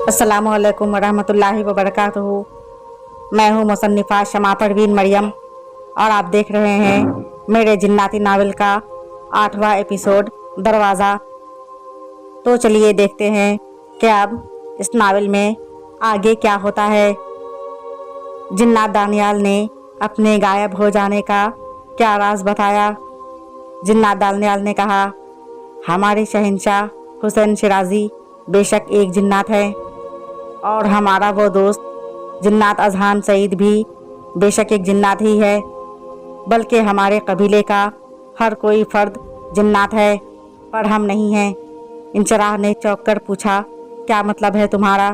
अस्सलामु अलैकुम वरहमतुल्लाहि वबरकातुहू। मैं हूँ मुसन्निफ़ा शमा परवीन मरियम और आप देख रहे हैं मेरे जिन्नाती नावल का 8वां एपिसोड दरवाज़ा। तो चलिए देखते हैं कि अब इस नावल में आगे क्या होता है। जिन्नात दानियाल ने अपने गायब हो जाने का क्या राज बताया। जिन्नात दानियाल ने कहा, हमारे शहंशाह हुसैन शिराजी बेशक एक जिन्नात है और हमारा वो दोस्त जिन्नात अजहान सईद भी बेशक एक जिन्नात ही है, बल्कि हमारे कबीले का हर कोई फर्द जिन्नात है, पर हम नहीं हैं। इंचराह ने चौंक कर पूछा, क्या मतलब है तुम्हारा?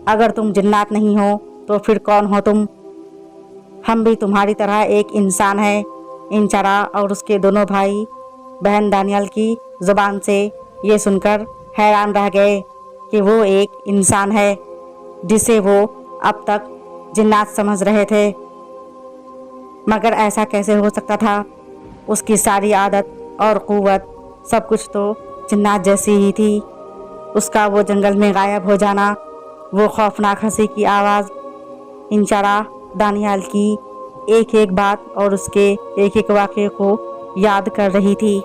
अगर तुम जिन्नात नहीं हो तो फिर कौन हो तुम? हम भी तुम्हारी तरह एक इंसान है। इंचराह और उसके दोनों भाई बहन दानियाल की ज़ुबान से ये सुनकर हैरान रह गए कि वो एक इंसान है जिसे वो अब तक जिन्नात समझ रहे थे। मगर ऐसा कैसे हो सकता था? उसकी सारी आदत और क़ुव्वत सब कुछ तो जिन्नात जैसी ही थी। उसका वो जंगल में गायब हो जाना, वो खौफनाक हंसी की आवाज़, इंचराह दानियाल की एक एक बात और उसके एक एक वाक़े को याद कर रही थी।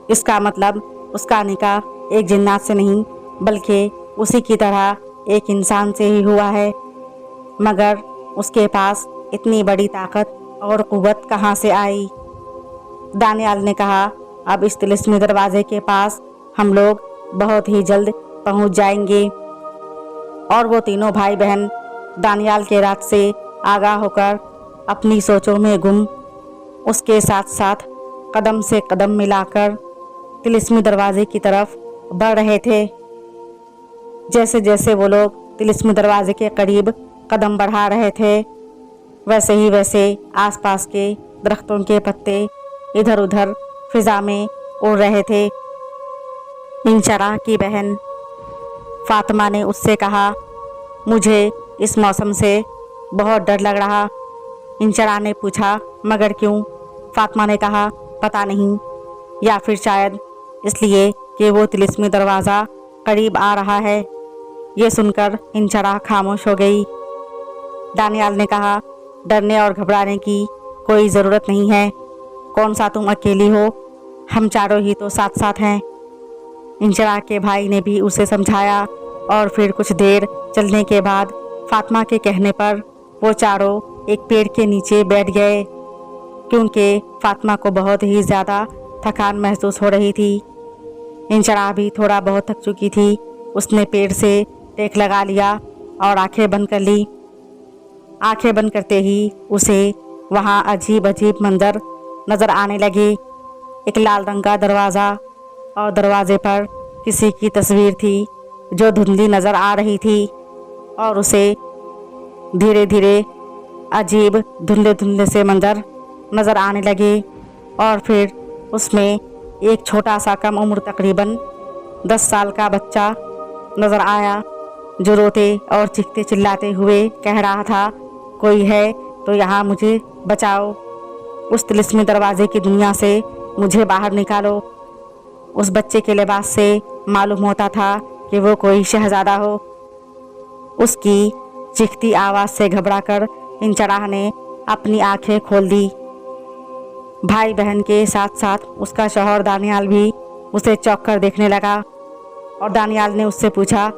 इसका मतलब उसका निकाह एक जिन्नात से नहीं बल्कि उसी की तरह एक इंसान से ही हुआ है। मगर उसके पास इतनी बड़ी ताकत और क़ुव्वत कहाँ से आई? दानियाल ने कहा, अब इस तिलिस्मी दरवाजे के पास हम लोग बहुत ही जल्द पहुँच जाएंगे। और वो तीनों भाई बहन दानियाल के रात से आगाह होकर अपनी सोचों में गुम, उसके साथ साथ कदम से कदम मिलाकर तिलिस्मी दरवाजे की तरफ बढ़ रहे थे। जैसे जैसे वो लोग तिलिस्मी दरवाजे के करीब कदम बढ़ा रहे थे, वैसे ही वैसे आसपास के दरख्तों के पत्ते इधर उधर फिजा में उड़ रहे थे। इंचराह की बहन फातिमा ने उससे कहा, मुझे इस मौसम से बहुत डर लग रहा। इंचराह ने पूछा, मगर क्यों? फातिमा ने कहा, पता नहीं, या फिर शायद इसलिए कि वो तिलिस्मी दरवाज़ा करीब आ रहा है। ये सुनकर इंचराह खामोश हो गई। दानियाल ने कहा, डरने और घबराने की कोई ज़रूरत नहीं है। कौन सा तुम अकेली हो? हम चारों ही तो साथ साथ हैं। इंचराह के भाई ने भी उसे समझाया और फिर कुछ देर चलने के बाद फातिमा के कहने पर वो चारों एक पेड़ के नीचे बैठ गए, क्योंकि फातिमा को बहुत ही ज़्यादा थकान महसूस हो रही थी। इंचराह भी थोड़ा बहुत थक चुकी थी। उसने पेड़ से टेक लगा लिया और आंखें बंद कर ली। आंखें बंद करते ही उसे वहाँ अजीब अजीब मंजर नज़र आने लगे। एक लाल रंग का दरवाज़ा और दरवाजे पर किसी की तस्वीर थी जो धुंधली नज़र आ रही थी, और उसे धीरे धीरे अजीब धुंधले धुंधले से मंजर नज़र आने लगे। और फिर उसमें एक छोटा सा कम उम्र तकरीबन 10 साल का बच्चा नज़र आया जो रोते और चीखते चिल्लाते हुए कह रहा था, कोई है तो यहाँ मुझे बचाओ, उस तिलिस्मी दरवाजे की दुनिया से मुझे बाहर निकालो। उस बच्चे के लिबास से मालूम होता था कि वो कोई शहजादा हो। उसकी चीखती आवाज़ से घबराकर इंचराह ने अपनी आंखें खोल दी। भाई बहन के साथ साथ उसका शौहर दानियाल भी उसे चौंक कर देखने लगा, और दानियाल ने उससे पूछा,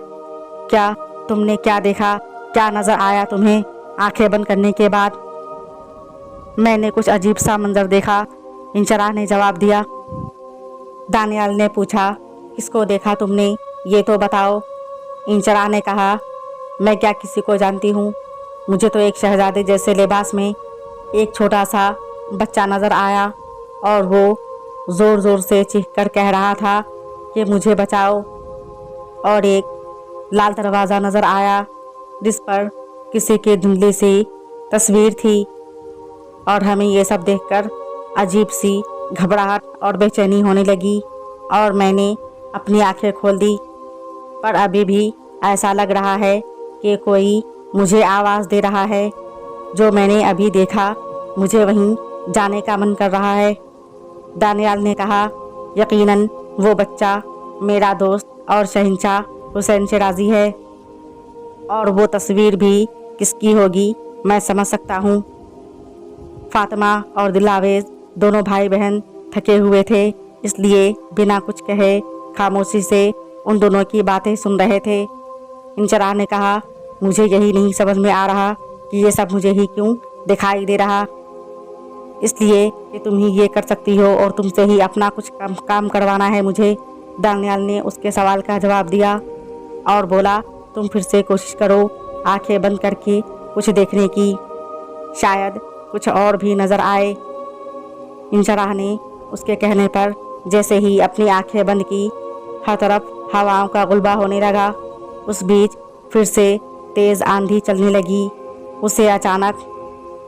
क्या तुमने क्या देखा? क्या नज़र आया तुम्हें आंखें बंद करने के बाद? मैंने कुछ अजीब सा मंजर देखा, इंचराह ने जवाब दिया। दानियाल ने पूछा, किसको देखा तुमने? ये तो बताओ। इंचराह ने कहा, मैं क्या किसी को जानती हूँ? मुझे तो एक शहजादे जैसे लिबास में एक छोटा सा बच्चा नज़र आया और वो ज़ोर ज़ोर से चीख कर कह रहा था कि मुझे बचाओ। और एक लाल दरवाज़ा नज़र आया जिस पर किसी की धुंधली सी तस्वीर थी, और हमें ये सब देखकर अजीब सी घबराहट और बेचैनी होने लगी, और मैंने अपनी आंखें खोल दी। पर अभी भी ऐसा लग रहा है कि कोई मुझे आवाज़ दे रहा है। जो मैंने अभी देखा, मुझे वहीं जाने का मन कर रहा है। दानियाल ने कहा, यकीनन वो बच्चा मेरा दोस्त और शहंशाह हुसैन से राजी है, और वो तस्वीर भी किसकी होगी मैं समझ सकता हूँ। फातिमा और दिलावेज दोनों भाई बहन थके हुए थे, इसलिए बिना कुछ कहे खामोशी से उन दोनों की बातें सुन रहे थे। इंचराह ने कहा, मुझे यही नहीं समझ में आ रहा कि ये सब मुझे ही क्यों दिखाई दे रहा। इसलिए कि तुम ही ये कर सकती हो और तुमसे ही अपना कुछ काम करवाना है मुझे। दानियाल ने उसके सवाल का जवाब दिया और बोला, तुम फिर से कोशिश करो आंखें बंद करके कुछ देखने की, शायद कुछ और भी नज़र आए। इंचराह ने उसके कहने पर जैसे ही अपनी आंखें बंद की, हर तरफ हवाओं का गुलबा होने लगा। उस बीच फिर से तेज़ आंधी चलने लगी। उसे अचानक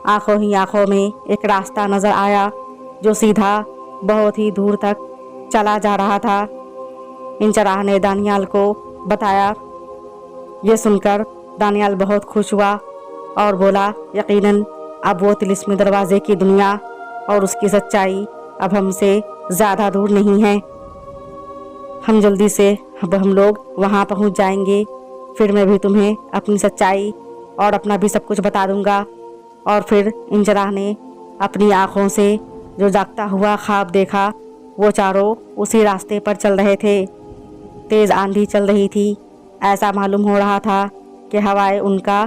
आंखों ही आंखों में एक रास्ता नज़र आया जो सीधा बहुत ही दूर तक चला जा रहा था। इंचराह ने दानियाल को बताया। ये सुनकर दानियाल बहुत खुश हुआ और बोला, यकीनन अब वो तिलिस्मी दरवाजे की दुनिया और उसकी सच्चाई अब हमसे ज़्यादा दूर नहीं है। हम जल्दी से हम लोग वहाँ पहुँच जाएंगे। फिर मैं भी तुम्हें अपनी सच्चाई और अपना भी सब कुछ बता दूंगा। और फिर इंचराह ने अपनी आँखों से जो जागता हुआ ख्वाब देखा, वो चारों उसी रास्ते पर चल रहे थे। तेज़ आंधी चल रही थी। ऐसा मालूम हो रहा था कि हवाएं उनका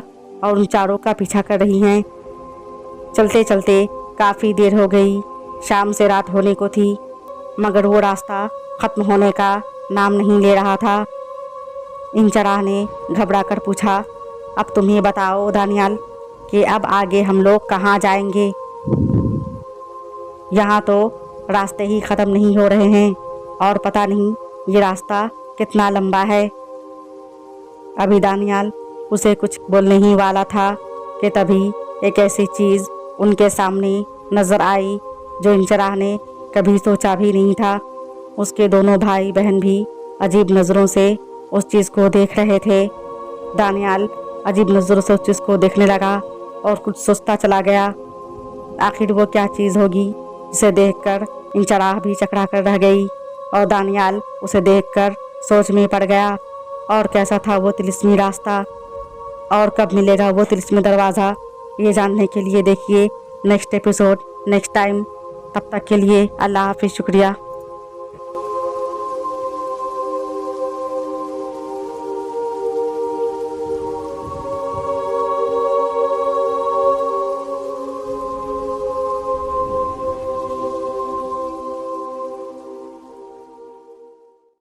और उन चारों का पीछा कर रही हैं। चलते चलते काफ़ी देर हो गई। शाम से रात होने को थी, मगर वो रास्ता ख़त्म होने का नाम नहीं ले रहा था। इंचराह ने घबरा कर पूछा, अब तुम ही बताओ दानियाल कि अब आगे हम लोग कहाँ जाएंगे। यहाँ तो रास्ते ही ख़त्म नहीं हो रहे हैं और पता नहीं ये रास्ता कितना लंबा है। अभी दानियाल उसे कुछ बोलने ही वाला था कि तभी एक ऐसी चीज़ उनके सामने नज़र आई जो इंचराह ने कभी सोचा भी नहीं था। उसके दोनों भाई बहन भी अजीब नज़रों से उस चीज़ को देख रहे थे। दानियाल अजीब नज़रों से उस चीज़ को देखने लगा और कुछ सोचता चला गया। आखिर वो क्या चीज़ होगी जिसे देखकर इंचराह भी चकरा कर रह गई और दानियाल उसे देखकर सोच में पड़ गया। और कैसा था वो तिलिस्मी रास्ता और कब मिलेगा वो तिलिस्मी दरवाज़ा, ये जानने के लिए देखिए नेक्स्ट एपिसोड नेक्स्ट टाइम। तब तक के लिए अल्लाह हाफिज़, शुक्रिया।